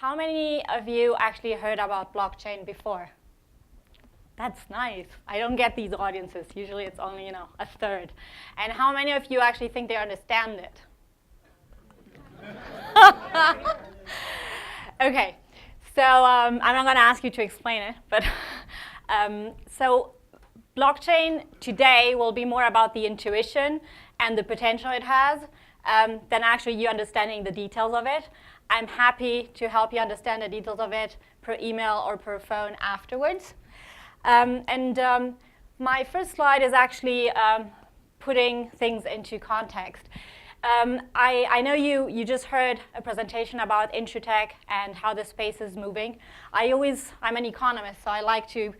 How many of you actually heard about blockchain before? That's nice. I don't get these audiences. Usually it's only, a third. And how many of you actually think they understand it? Okay. So I'm not going to ask you to explain it, but so blockchain today will be more about the intuition and the potential it has than actually you understanding the details of it. I'm happy to help you understand the details of it per email or per phone afterwards. My first slide is actually putting things into context. I know you just heard a presentation about InsurTech and how the space is moving. I'm an economist, so I like to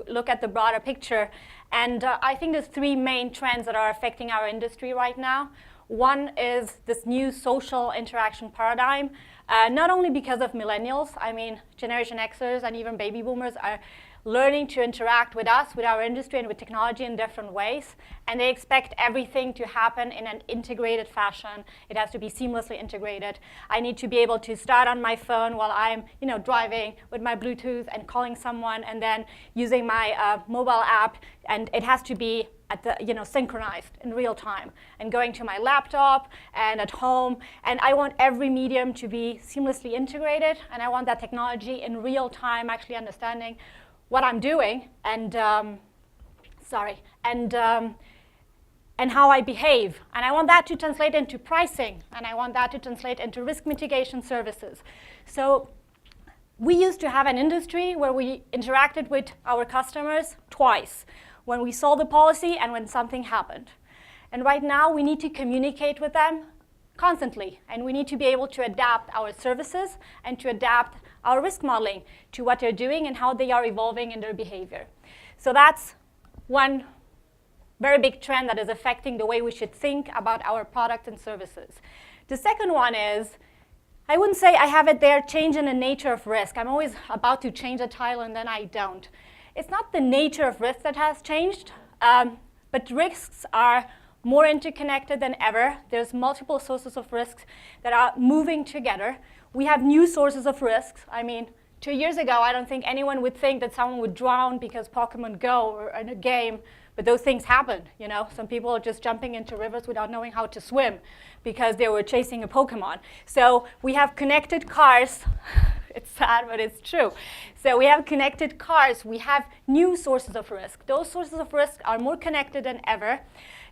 look at the broader picture. And I think there's three main trends that are affecting our industry right now. One is this new social interaction paradigm, not only because of millennials. I mean, Generation Xers and even baby boomers are learning to interact with us, with our industry, and with technology in different ways. And they expect everything to happen in an integrated fashion. It has to be seamlessly integrated. I need to be able to start on my phone while I'm driving with my Bluetooth and calling someone, and then using my mobile app. And it has to be at the, synchronized in real time, and going to my laptop and at home. And I want every medium to be seamlessly integrated, and I want that technology in real time actually understanding what I'm doing and how I behave. And I want that to translate into pricing, and I want that to translate into risk mitigation services. So we used to have an industry where we interacted with our customers twice, when we sold the policy and when something happened. And right now, we need to communicate with them constantly, and we need to be able to adapt our services and to adapt our risk modeling to what they're doing and how they are evolving in their behavior. So that's one very big trend that is affecting the way we should think about our products and services. The second one is, I wouldn't say I have it there, change in the nature of risk. I'm always about to change a title and then I don't. It's not the nature of risk that has changed, but risks are more interconnected than ever. There's multiple sources of risks that are moving together. We have new sources of risks. I mean, 2 years ago, I don't think anyone would think that someone would drown because Pokemon Go or in a game, but those things happen. Some people are just jumping into rivers without knowing how to swim because they were chasing a Pokemon. So we have connected cars. It's sad, but it's true. So we have connected cars. We have new sources of risk. Those sources of risk are more connected than ever.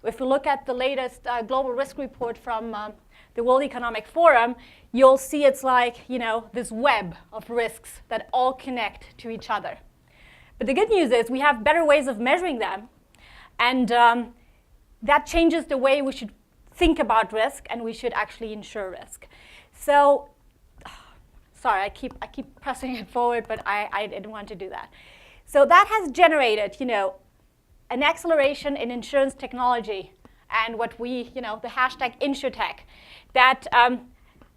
If you look at the latest global risk report from the World Economic Forum, you'll see it's like, this web of risks that all connect to each other. But the good news is we have better ways of measuring them, and that changes the way we should think about risk, and we should actually insure risk. So, sorry, I keep pressing it forward, but I didn't want to do that. So that has generated, an acceleration in insurance technology, and what the hashtag InsurTech, that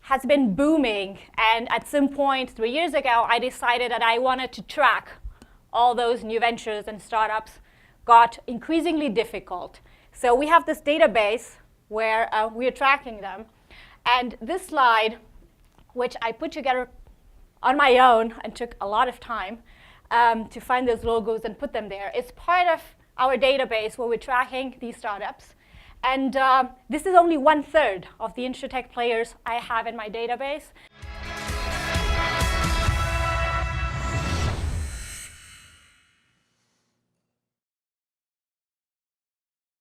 has been booming. And at some point 3 years ago, I decided that I wanted to track all those new ventures, and startups got increasingly difficult. So we have this database where we are tracking them. And this slide, which I put together on my own and took a lot of time to find those logos and put them there, is part of our database where we're tracking these startups. And this is only 1/3 of the InsurTech players I have in my database.